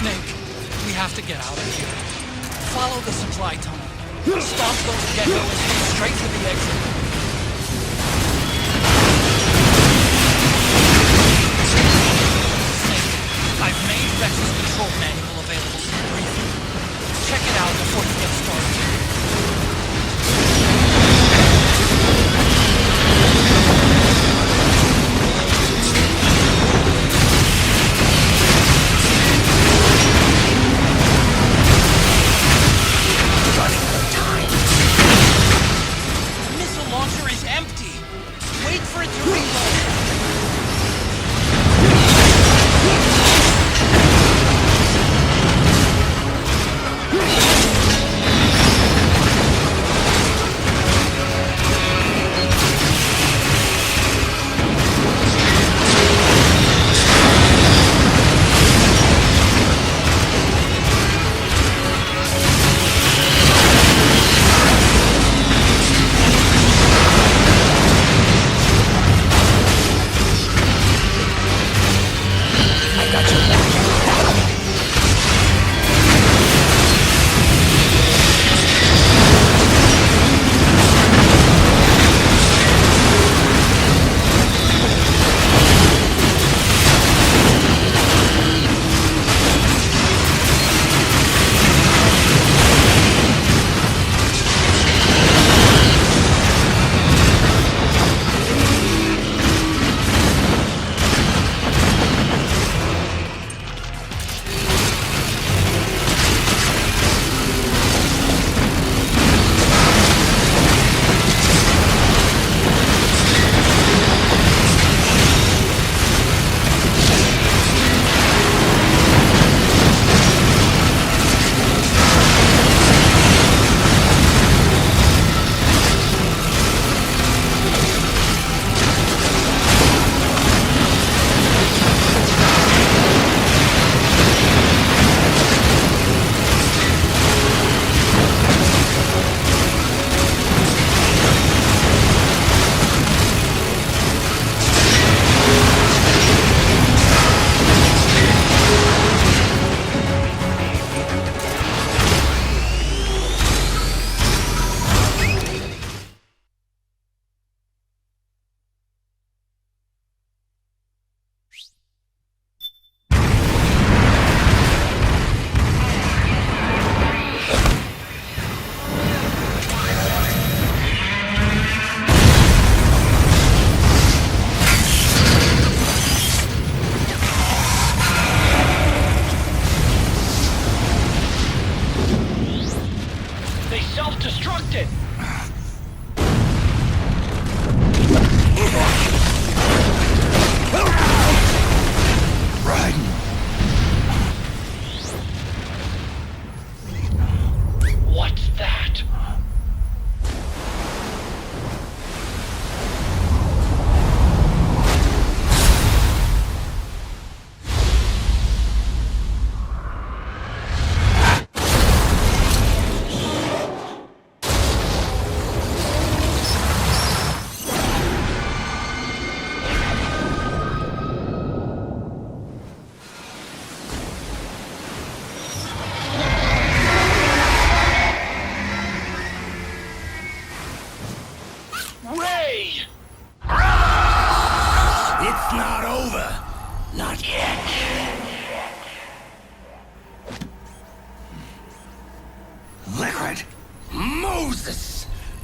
Snake, we have to get out of here. Follow the supply tunnel. Stomp those gecko and head straight to the exit. Snake, I've made Rex's control manual available for the briefing. Check it out before you get started.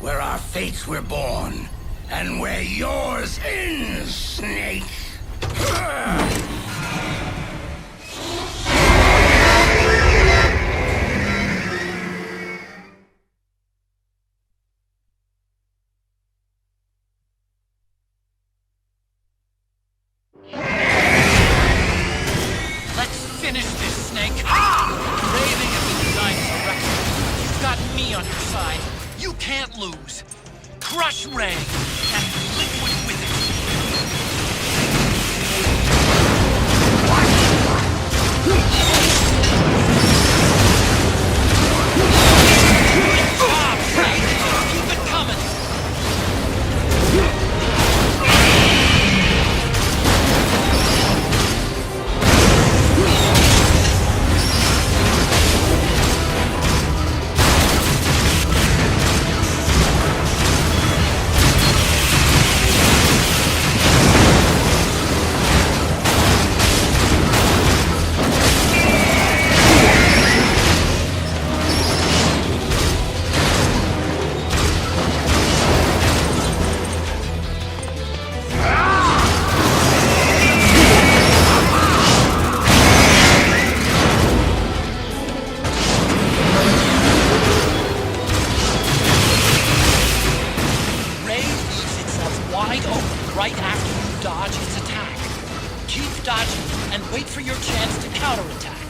Where our fates were born, and where yours ends, Snake. Let's finish this, Snake. Raving at the design direction. You've got me on your side. You can't lose. Crush Ray, and Liquid with it. Good job, Snake. Keep it coming. and wait for your chance to counterattack.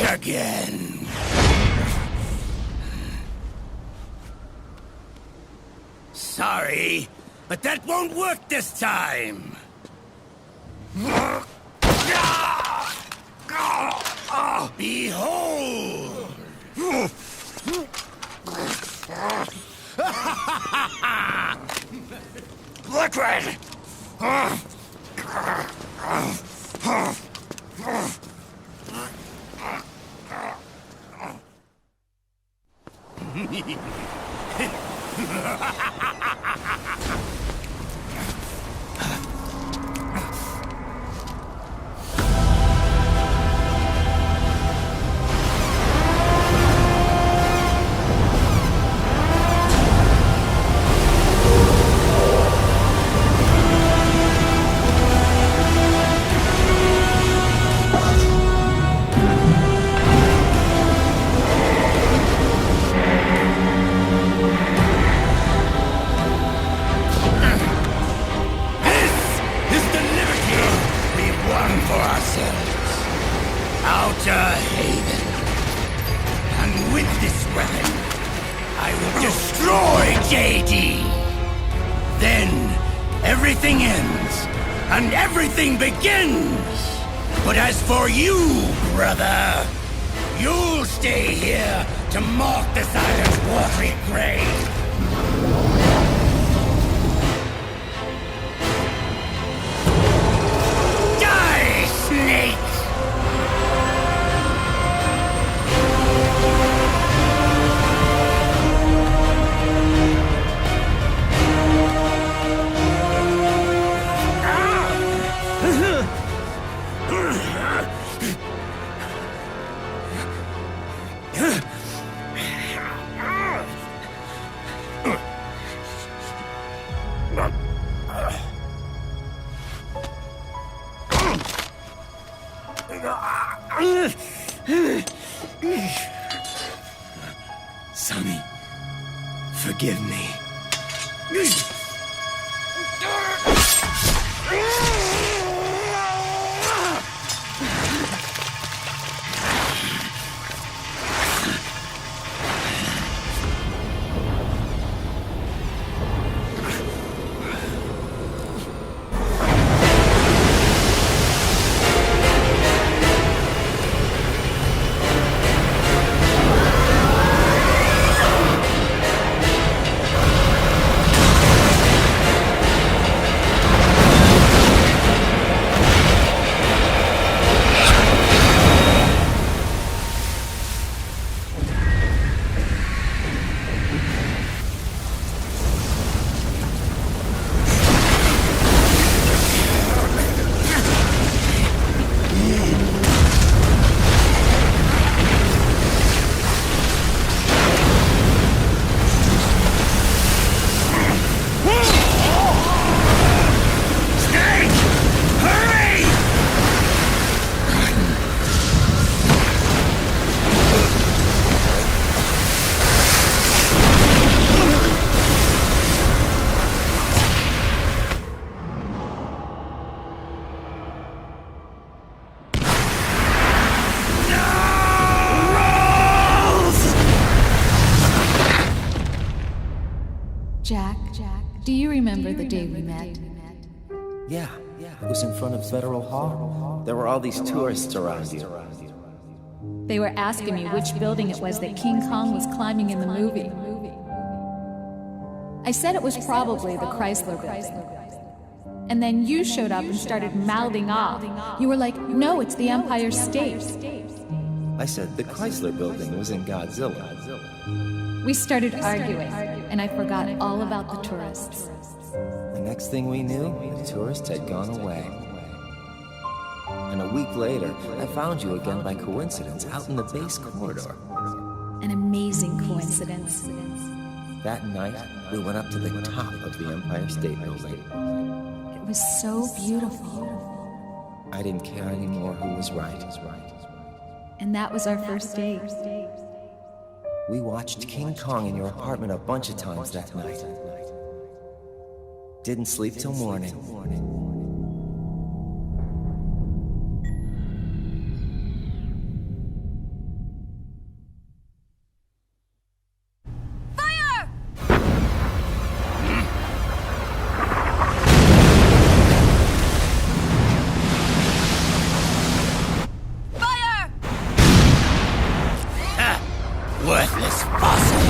again. Sorry, but that won't work this time. Behold! Liquid! Everything ends, and everything begins! But as for you, brother, you'll stay here to mark the silent's watery grave. Die, snake! Sonny, forgive me. Jack, do you remember the day we met? Yeah. It was in front of Federal Hall. There were all these tourists around you. They were asking me which building it was that King Kong was climbing in the movie. I said it was probably the Chrysler building. And then you showed up and started mouthing off. You were like, no, it's the Empire State. I said the Chrysler building was in Godzilla. We started arguing, and I forgot all about the tourists. The next thing we knew, the tourists had gone away. And a week later, I found you again by coincidence out in the base corridor. An amazing coincidence. That night, we went up to the top of the Empire State Building. It was so beautiful. I didn't care anymore who was right. And that was our first date. We watched King Kong in your apartment a bunch of times that night. Didn't sleep till morning. this fossil!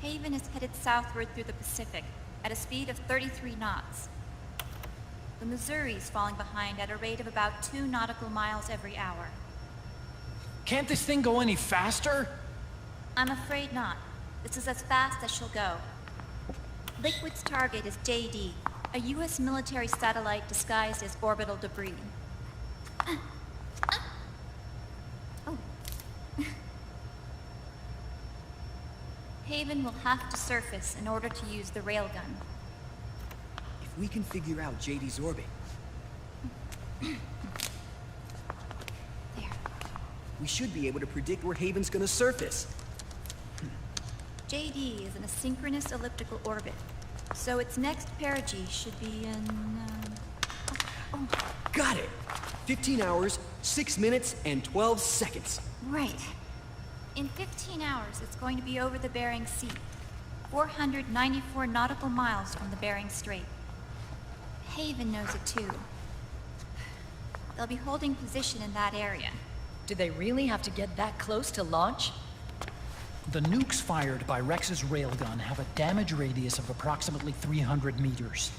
Haven is headed southward through the Pacific at a speed of 33 knots. The Missouri's falling behind at a rate of about 2 nautical miles every hour. Can't this thing go any faster? I'm afraid not. This is as fast as she'll go. Liquid's target is JD, a U.S. military satellite disguised as orbital debris. Oh. Haven will have to surface in order to use the railgun. If we can figure out JD's orbit... There. we should be able to predict where Haven's gonna surface. JD is in a synchronous elliptical orbit, so its next perigee should be in... Got it! 15 hours, 6 minutes, and 12 seconds. Right. In 15 hours, it's going to be over the Bering Sea, 494 nautical miles from the Bering Strait. Haven knows it too. They'll be holding position in that area. Do they really have to get that close to launch? The nukes fired by Rex's railgun have a damage radius of approximately 300 meters.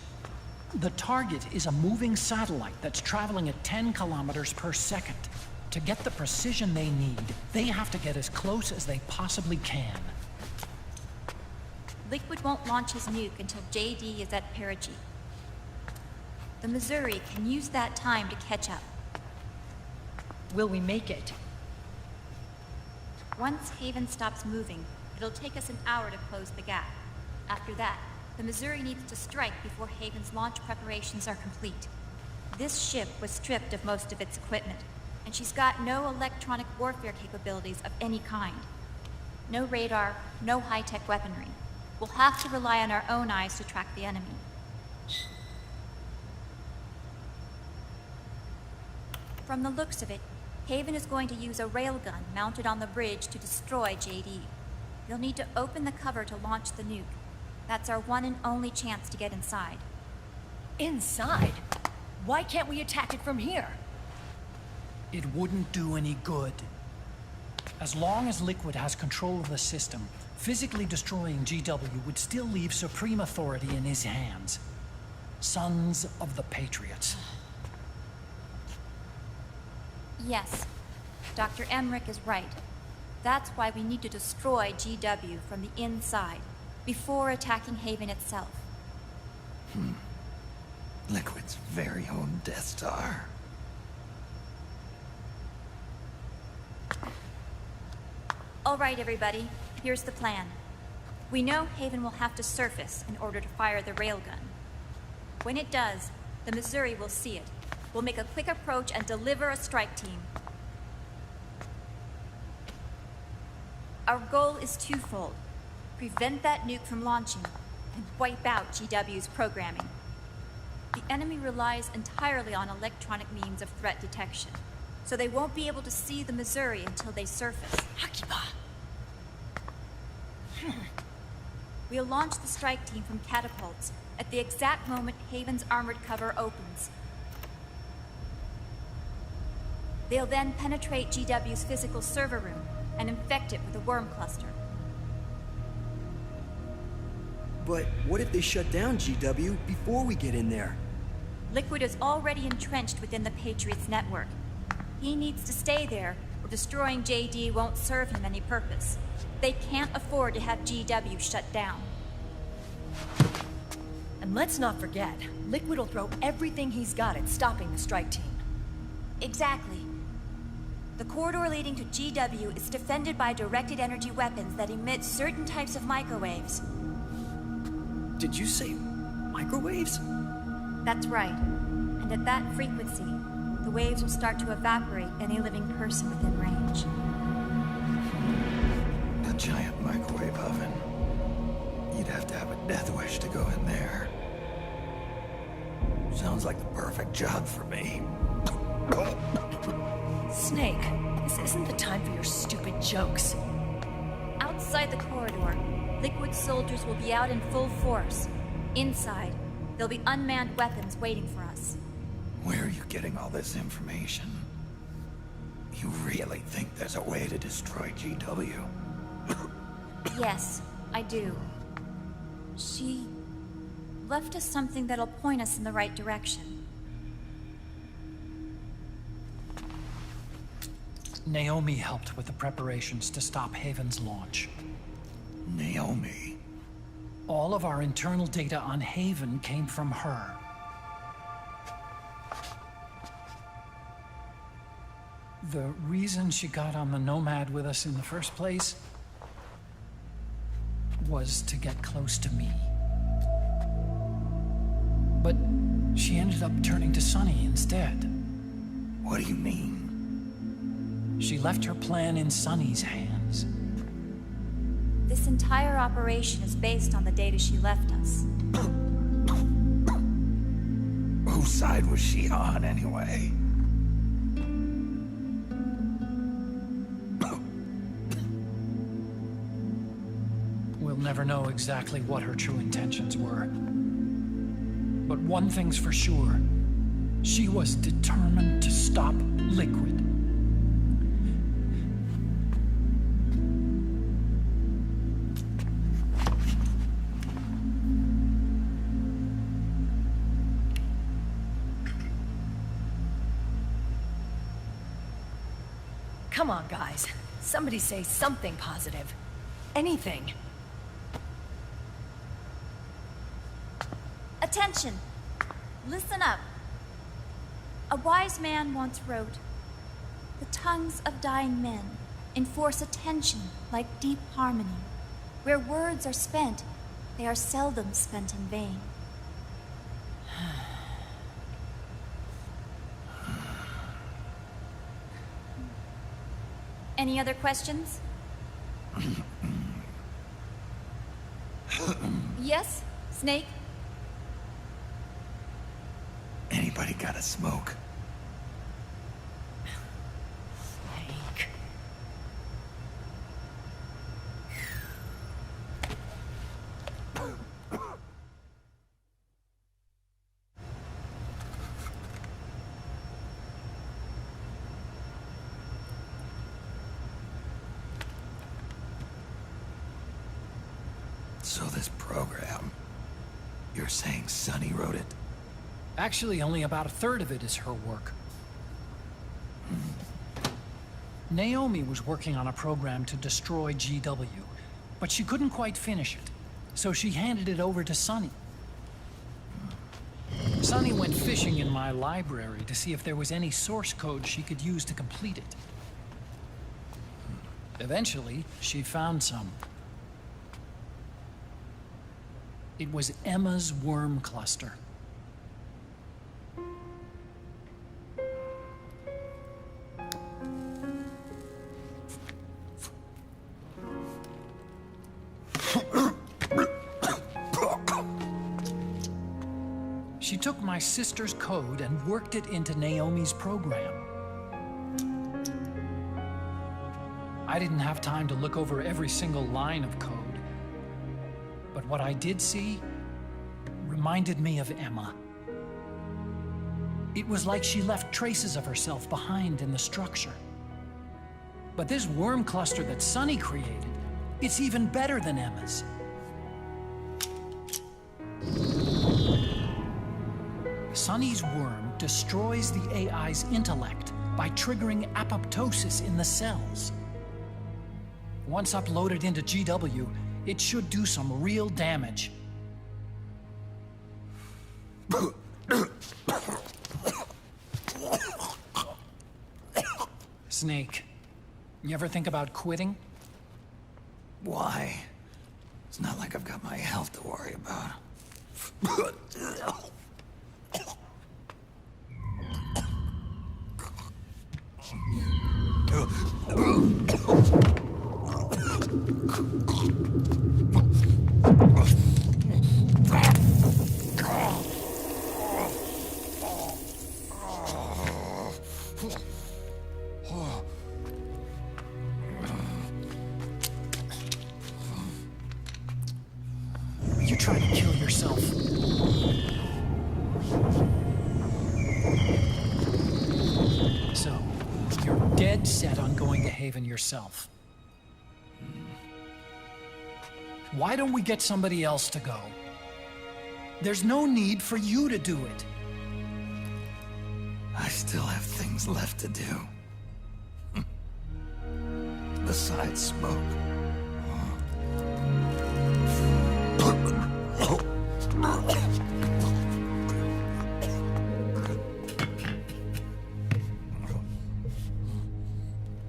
The target is a moving satellite that's traveling at 10 kilometers per second. To get the precision they need, they have to get as close as they possibly can. Liquid won't launch his nuke until JD is at perigee. The Missouri can use that time to catch up. Will we make it? Once Haven stops moving, it'll take us an hour to close the gap. After that, the Missouri needs to strike before Haven's launch preparations are complete. This ship was stripped of most of its equipment, and she's got no electronic warfare capabilities of any kind. No radar, no high-tech weaponry. We'll have to rely on our own eyes to track the enemy. From the looks of it, Haven is going to use a railgun mounted on the bridge to destroy JD. You'll need to open the cover to launch the nuke. That's our one and only chance to get inside. Inside? Why can't we attack it from here? It wouldn't do any good. As long as Liquid has control of the system, physically destroying GW would still leave supreme authority in his hands. Sons of the Patriots. Yes, Dr. Emmerich is right. That's why we need to destroy GW from the inside, before attacking Haven itself. Liquid's very own Death Star. All right, everybody. Here's the plan. We know Haven will have to surface in order to fire the railgun. When it does, the Missouri will see it. We'll make a quick approach and deliver a strike team. Our goal is twofold. Prevent that nuke from launching, and wipe out GW's programming. The enemy relies entirely on electronic means of threat detection, so they won't be able to see the Missouri until they surface. Akiba! We'll launch the strike team from catapults at the exact moment Haven's armored cover opens. They'll then penetrate GW's physical server room and infect it with a worm cluster. But what if they shut down GW before we get in there? Liquid is already entrenched within the Patriot's network. He needs to stay there, or destroying JD won't serve him any purpose. They can't afford to have GW shut down. And let's not forget, Liquid will throw everything he's got at stopping the strike team. Exactly. The corridor leading to GW is defended by directed energy weapons that emit certain types of microwaves. Did you say microwaves? That's right. And at that frequency, the waves will start to evaporate any living person within range. A giant microwave oven. You'd have to have a death wish to go in there. Sounds like the perfect job for me. Snake, this isn't the time for your stupid jokes. Outside the corridor, Liquid soldiers will be out in full force. Inside, there'll be unmanned weapons waiting for us. Where are you getting all this information? You really think there's a way to destroy GW? Yes, I do. She left us something that'll point us in the right direction. Naomi helped with the preparations to stop Haven's launch. Naomi? All of our internal data on Haven came from her. The reason she got on the Nomad with us in the first place was to get close to me. But she ended up turning to Sonny instead. What do you mean? She left her plan in Sonny's hands. This entire operation is based on the data she left us. Whose side was she on, anyway? We'll never know exactly what her true intentions were. But one thing's for sure. She was determined to stop Liquid. Come on, guys. Somebody say something positive. Anything. Attention! Listen up. A wise man once wrote, "The tongues of dying men enforce attention like deep harmony. Where words are spent, they are seldom spent in vain." Any other questions? Yes, Snake? Anybody got a smoke? Snake. So this program, you're saying Sonny wrote it? Actually, only about a third of it is her work. Naomi was working on a program to destroy GW, but she couldn't quite finish it, so she handed it over to Sonny. Sonny went fishing in my library to see if there was any source code she could use to complete it. Eventually, she found some. It was Emma's worm cluster. She took my sister's code and worked it into Naomi's program. I didn't have time to look over every single line of code. But what I did see reminded me of Emma. It was like she left traces of herself behind in the structure. But this worm cluster that Sonny created, it's even better than Emma's. Sonny's worm destroys the AI's intellect by triggering apoptosis in the cells. Once uploaded into GW, it should do some real damage. Snake, you ever think about quitting? Why? It's not like I've got my health to worry about. You trying to kill yourself? So, you're dead set on going to Haven yourself. Why don't we get somebody else to go? There's no need for you to do it. I still have things left to do. Besides smoke.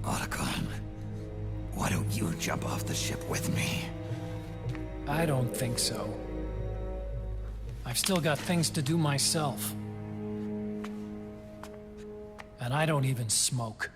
Otacon, why don't you jump off the ship with me? I don't think so. I've still got things to do myself. And I don't even smoke.